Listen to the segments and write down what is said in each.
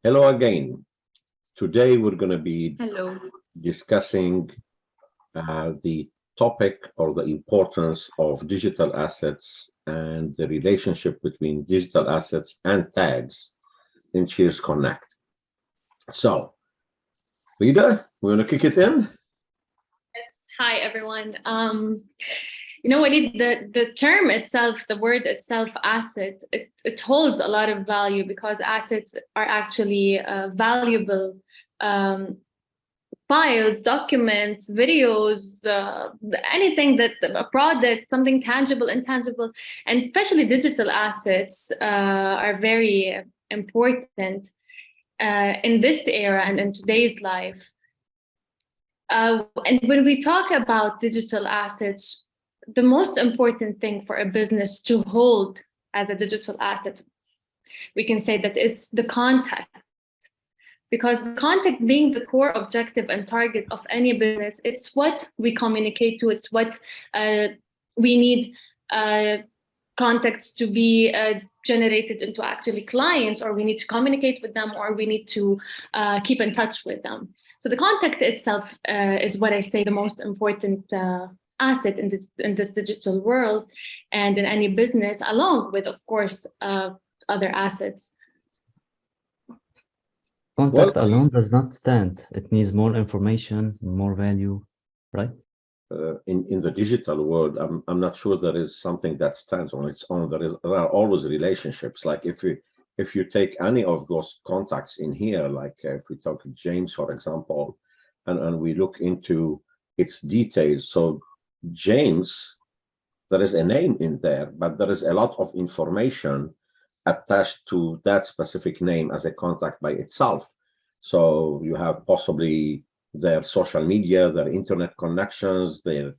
Hello again. Today we're going to be Hello. discussing the topic or the importance of digital assets and the relationship between digital assets and tags in Cheers Connect. So, Rita, we're going to kick it in. Yes. Hi, everyone. Walid, the term itself, the word itself, assets, it holds a lot of value because assets are actually valuable files, documents, videos, anything that a product, something tangible, intangible, and especially digital assets are very important in this era and in today's life. And when we talk about digital assets, the most important thing for a business to hold as a digital asset, we can say that it's the contact. Because the contact being the core objective and target of any business, it's what we communicate to, it's what we need contacts to be generated into actually clients, or we need to communicate with them, or we need to keep in touch with them. So the contact itself is what I say the most important asset in this digital world and in any business, along with, of course, other assets. Contact alone does not stand. It needs more information, more value, right? In the digital world, I'm not sure there is something that stands on its own. There are always relationships. Like if you take any of those contacts in here, like if we talk to James, for example, and we look into its details. So James, there is a name in there, but there is a lot of information attached to that specific name as a contact by itself. So you have possibly their social media, their internet connections, their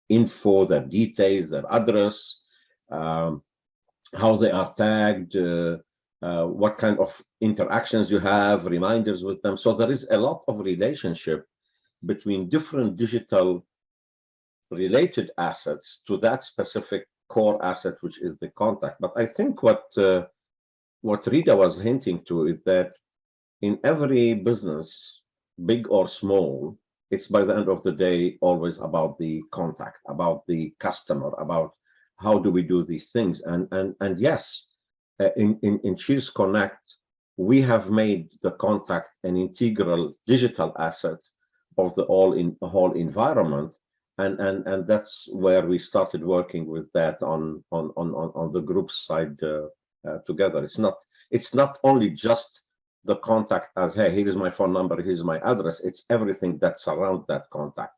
info, their details, their address, how they are tagged, what kind of interactions you have, reminders with them. So there is a lot of relationship between different digital related assets to that specific core asset, which is the contact. But I think what Rita was hinting to is that in every business, big or small, it's by the end of the day always about the contact, about the customer, about how do we do these things. And yes, in Cheers Connect, we have made the contact an integral digital asset of the whole environment. And that's where we started working with that on the group side together. It's not only just the contact as, hey, here's my phone number, here's my address. It's everything that surrounds that contact.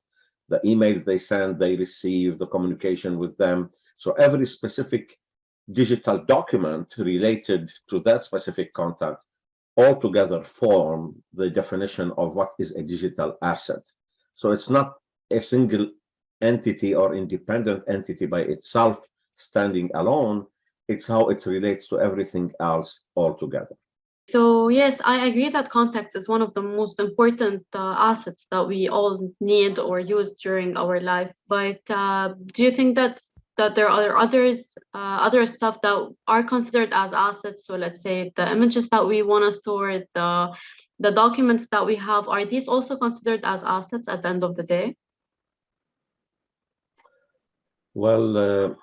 The emails they send, they receive, the communication with them. So every specific digital document related to that specific contact altogether form the definition of what is a digital asset. So it's not a single entity or independent entity by itself standing alone. It's how it relates to everything else altogether. So yes, I agree that context is one of the most important assets that we all need or use during our life. But do you think that there are other stuff that are considered as assets? So let's say the images that we want to store, the documents that we have, are these also considered as assets at the end of the day? Well,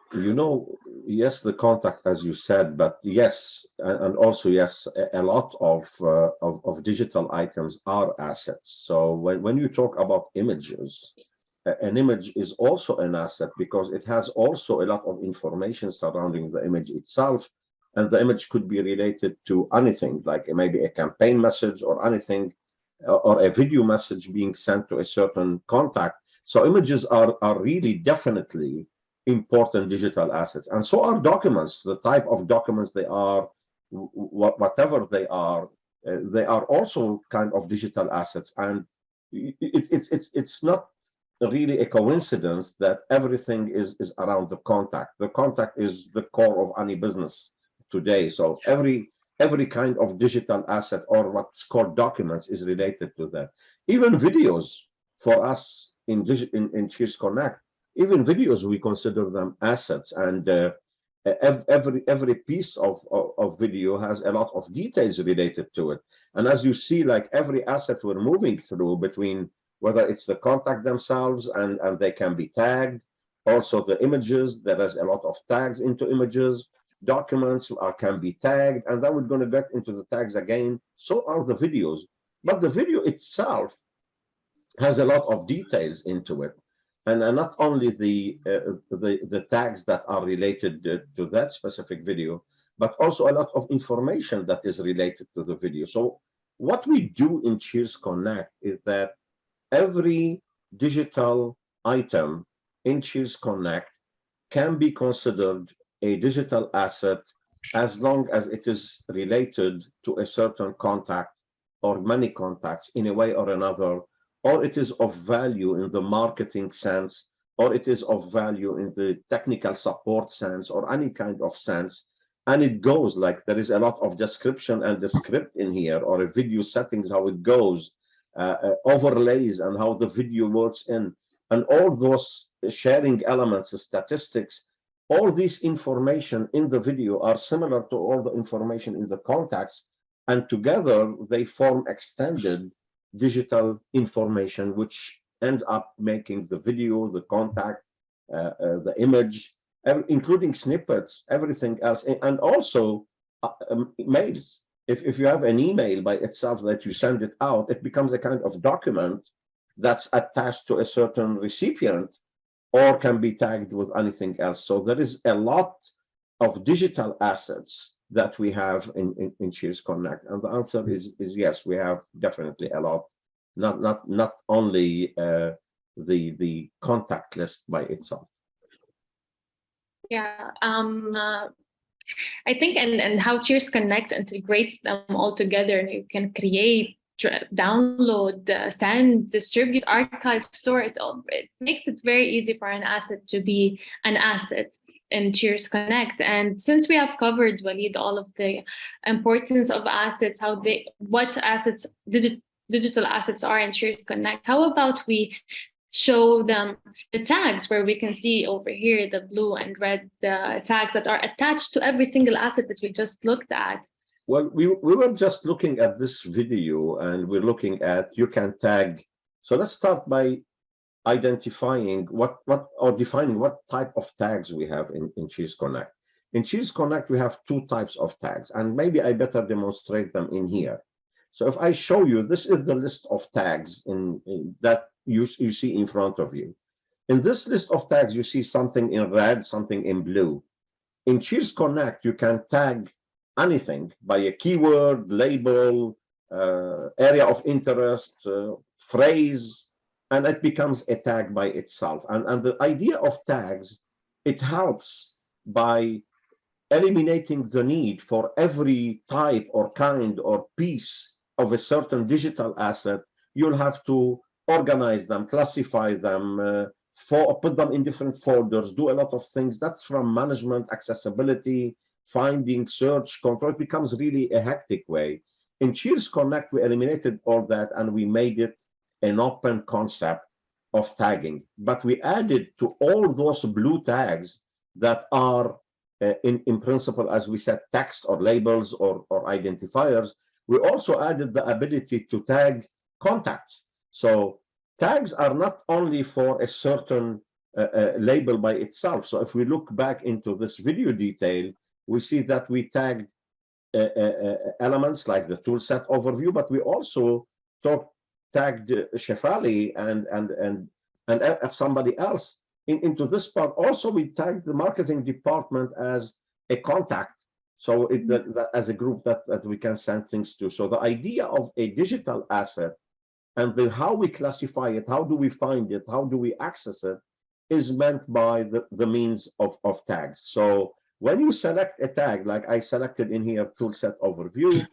yes, the contact, as you said, but yes, and also yes, a lot of digital items are assets. So when you talk about images, an image is also an asset because it has also a lot of information surrounding the image itself, and the image could be related to anything, like maybe a campaign message or anything, or a video message being sent to a certain contact. So images are really definitely important digital assets, and so are documents. The type of documents they are, whatever they are also kind of digital assets. And it's not really a coincidence that everything is around the contact. The contact is the core of any business today. So every kind of digital asset or what's called documents is related to that. Even videos for us in Cheers Connect, even videos, we consider them assets. And every piece of video has a lot of details related to it. And as you see, like every asset we're moving through between whether it's the contact themselves and they can be tagged, also the images, there is a lot of tags into images, documents can be tagged, and then we're going to get into the tags again. So are the videos, but the video itself has a lot of details into it, and not only the tags that are related to that specific video, but also a lot of information that is related to the video. So what we do in Cheers Connect is that every digital item in Cheers Connect can be considered a digital asset as long as it is related to a certain contact or many contacts in a way or another, or it is of value in the marketing sense, or it is of value in the technical support sense, or any kind of sense. And it goes like there is a lot of description and the script in here, or a video settings, how it goes, overlays and how the video works in, and all those sharing elements, statistics, all this information in the video are similar to all the information in the contacts, and together they form extended digital information, which ends up making the video, the contact, the image, including snippets, everything else, and also mails. If you have an email by itself that you send it out, it becomes a kind of document that's attached to a certain recipient or can be tagged with anything else. So there is a lot of digital assets that we have in Cheers Connect, and the answer is yes, we have definitely a lot, not only the contact list by itself. Yeah, I think and how Cheers Connect integrates them all together, and you can create, download, send, distribute, archive, store it all. It makes it very easy for an asset to be an asset in Cheers Connect. And since we have covered, Walid, all of the importance of assets, what assets, digital assets are in Cheers Connect, how about we show them the tags, where we can see over here the blue and red tags that are attached to every single asset that we just looked at. Well, we were just looking at this video, and we're looking at, you can tag. So let's start by identifying or defining what type of tags we have in Cheers Connect. In Cheers Connect, we have two types of tags, and maybe I better demonstrate them in here. So if I show you, this is the list of tags that you see in front of you. In this list of tags, you see something in red, something in blue. In Cheers Connect, you can tag anything by a keyword, label, area of interest, phrase, and it becomes a tag by itself. And the idea of tags, it helps by eliminating the need for every type or kind or piece of a certain digital asset. You'll have to organize them, classify them, put them in different folders, do a lot of things. That's from management, accessibility, finding, search, control. It becomes really a hectic way. In Cheers Connect, we eliminated all that and we made it an open concept of tagging. But we added to all those blue tags that are in principle, as we said, text or labels or identifiers. We also added the ability to tag contacts. So tags are not only for a certain label by itself. So if we look back into this video detail, we see that we tagged elements like the toolset overview, but we also tagged Shefali and somebody else into this part. Also, we tagged the marketing department as a contact, so as a group that we can send things to. So the idea of a digital asset and how we classify it, how do we find it, how do we access it, is meant by the means of tags. So when you select a tag, like I selected in here, toolset overview,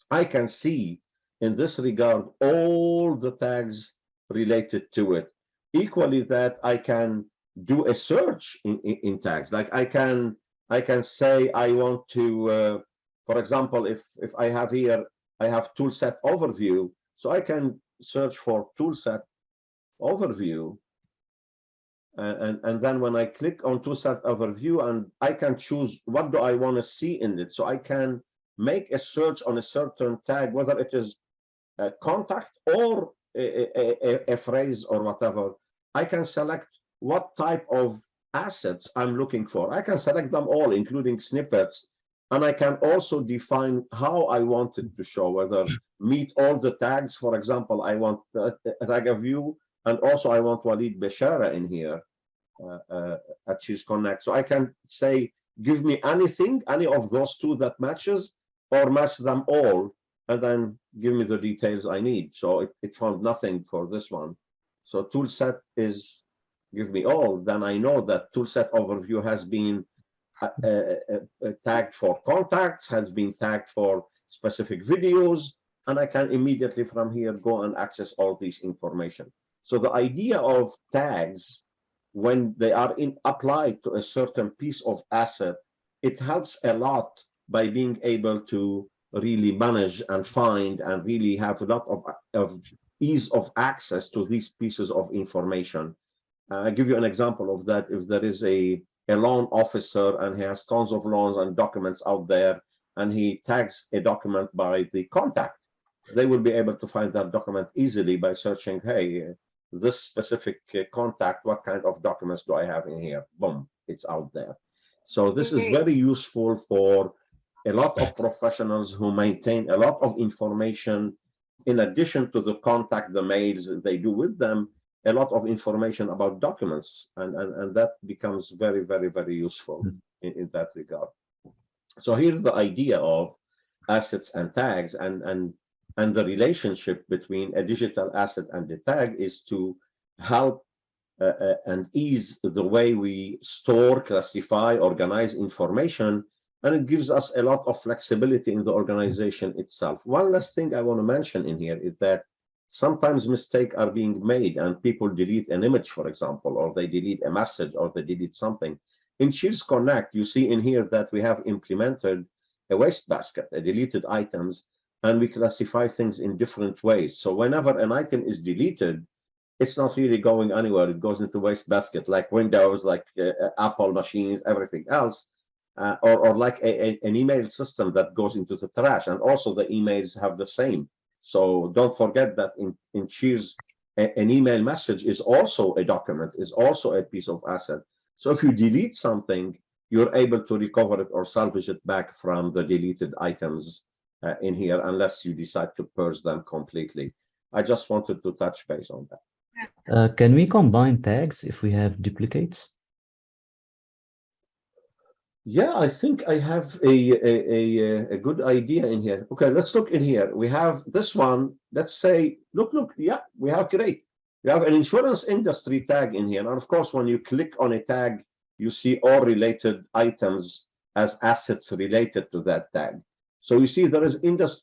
I can see in this regard all the tags related to it. Equally, that I can do a search in tags. Like I can say I want to, for example, if I have here, I have toolset overview, so I can search for toolset overview, And then when I click on toolset overview, and I can choose what do I want to see in it. So I can make a search on a certain tag, whether it is a contact or a phrase or whatever. I can select what type of assets I'm looking for. I can select them all, including snippets. And I can also define how I want it to show, whether meet all the tags. For example, I want a tag of view, and also I want Walid Bashara in here at Choose Connect. So I can say, give me anything, any of those two that matches, or match them all, and then give me the details I need. So it found nothing for this one. So toolset is give me all. Then I know that toolset overview has been tagged for contacts, has been tagged for specific videos, and I can immediately from here go and access all these information. So the idea of tags, when they are applied to a certain piece of asset, it helps a lot by being able to really manage and find and really have a lot of ease of access to these pieces of information. I'll give you an example of that. If there is a loan officer and he has tons of loans and documents out there, and he tags a document by the contact, they will be able to find that document easily by searching, hey, this specific contact, what kind of documents do I have in here? Boom, it's out there. So this is very useful for a lot of professionals who maintain a lot of information in addition to the contact, the mails they do with them, a lot of information about documents, and that becomes very, very, very useful in that regard. So here's the idea of assets and tags, and the relationship between a digital asset and the tag is to help and ease the way we store, classify, organize information, and it gives us a lot of flexibility in the organization itself. One last thing I want to mention in here is that sometimes mistakes are being made and people delete an image, for example, or they delete a message, or they delete something. In Choose Connect, you see in here that we have implemented a waste basket, a deleted items, and we classify things in different ways. So whenever an item is deleted, it's not really going anywhere. It goes into waste basket, like Windows, like Apple machines, everything else, or like an email system that goes into the trash. And also the emails have the same. So don't forget that in Choose, an email message is also a document, is also a piece of asset. So if you delete something, you're able to recover it or salvage it back from the deleted items in here, unless you decide to purge them completely. I just wanted to touch base on that. Can we combine tags if we have duplicates? Yeah, I think I have a good idea in here. Okay, let's look in here. We have this one. Let's say, look, yeah, we have great. We have an insurance industry tag in here. And of course, when you click on a tag, you see all related items as assets related to that tag. So you see there is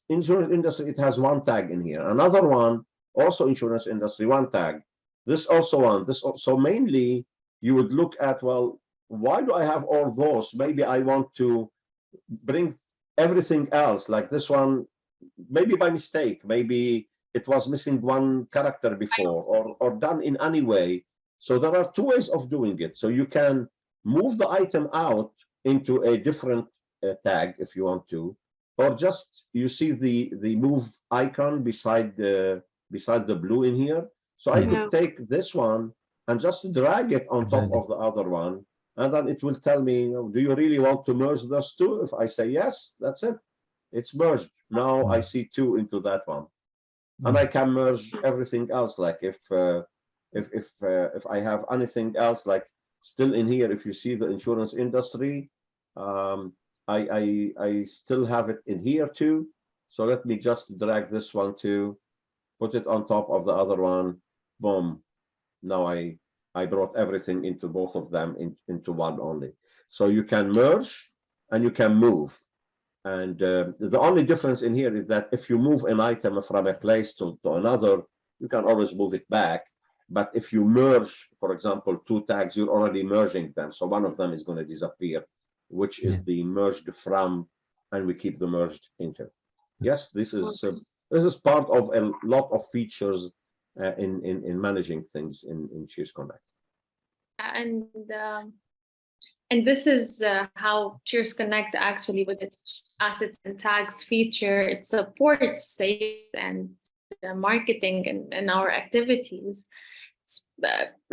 insurance industry, it has one tag in here. Another one, also insurance industry, one tag. This also one, this also. Mainly, you would look at, well, why do I have all those? Maybe I want to bring everything else, like this one, maybe by mistake, maybe it was missing one character before, or done in any way. So there are two ways of doing it. So you can move the item out into a different tag if you want to, or just you see the move icon beside the blue in here. So I could take this one and just drag it on top of the other one, and then it will tell me, do you really want to merge those two? If I say yes, that's it. It's merged. Now I see two into that one, and I can merge everything else. Like if I have anything else, like still in here, if you see the insurance industry, I still have it in here too. So let me just drag this one too, put it on top of the other one. Boom. Now I brought everything into both of them into one only. So you can merge and you can move. And the only difference in here is that if you move an item from a place to another, you can always move it back. But if you merge, for example, two tags, you're already merging them. So one of them is going to disappear, which is the merged from, and we keep the merged into. Yes, this is part of a lot of features in managing things in Choose Connect. And this is how Cheers Connect actually, with its assets and tags feature, it supports sales and marketing and our activities.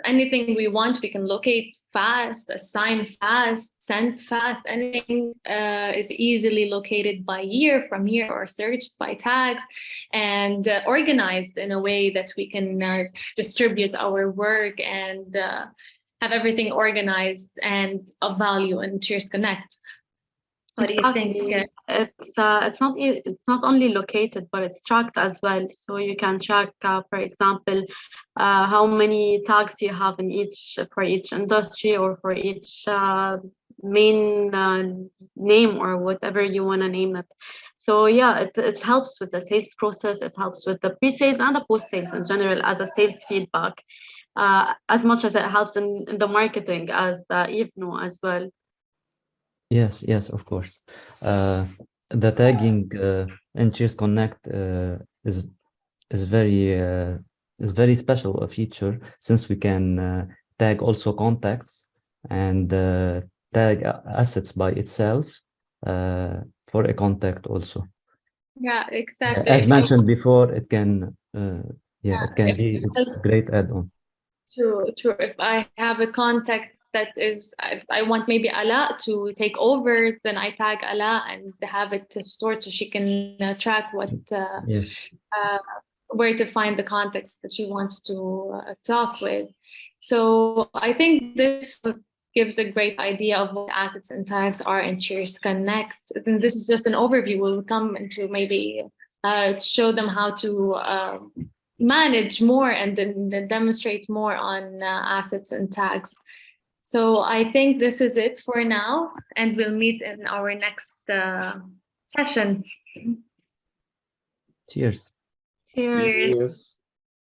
Anything we want, we can locate fast, assign fast, send fast. Anything is easily located by year, from year, or searched by tags, and organized in a way that we can distribute our work and have everything organized and of value in Cheers Connect. What do you think? It's not only located, but it's tracked as well. So you can track, for example, how many tags you have in for each industry, or for each main name, or whatever you want to name it. So yeah, it helps with the sales process. It helps with the pre-sales and the post-sales in general as a sales feedback, as much as it helps in the marketing, as Eve know as well. Yes, yes, of course. The tagging in Cheers Connect is very special a feature, since we can tag also contacts and tag assets by itself for a contact also. Yeah, exactly. As mentioned before, it can it can be a great add-on. True. If I have a contact that is, I want maybe Ala to take over, then I tag Ala and have it stored so she can track what where to find the contacts that she wants to talk with. So I think this gives a great idea of what assets and tags are in Cheers Connect. And this is just an overview. We'll come into maybe show them how to manage more and then demonstrate more on assets and tags. So I think this is it for now, and we'll meet in our next session. Cheers. Cheers. Cheers.